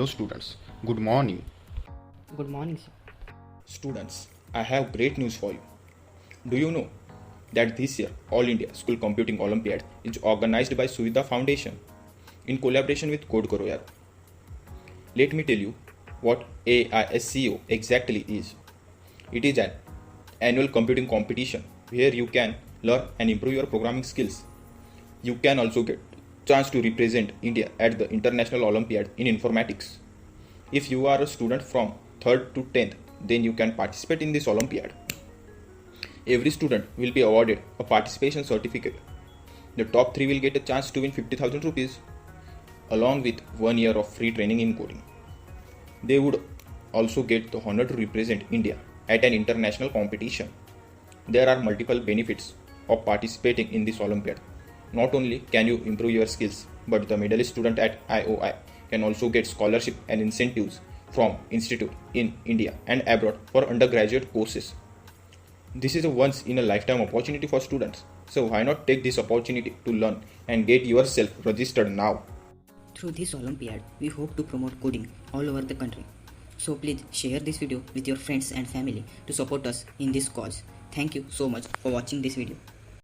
Hello students, good morning. Good morning, sir. Students, I have great news for you. Do you know that this year All India School Computing Olympiad is organized by Suvidha Foundation in collaboration with Code Karo Yaaro? Let me tell you what AISCO exactly is. It is an annual computing competition where you can learn and improve your programming skills. You can also get chance to represent India at the International Olympiad in Informatics. If you are a student from 3rd to 10th, then you can participate in this Olympiad. Every student will be awarded a participation certificate. The top 3 will get a chance to win 50,000 rupees along with 1 year of free training in coding. They would also get the honor to represent India at an international competition. There are multiple benefits of participating in this Olympiad. Not only can you improve your skills, but the medalist student at IOI can also get scholarship and incentives from institute in India and abroad for undergraduate courses. This is a once in a lifetime opportunity for students. So why not take this opportunity to learn and get yourself registered now? Through this Olympiad, we hope to promote coding all over the country. So please share this video with your friends and family to support us in this cause. Thank you so much for watching this video.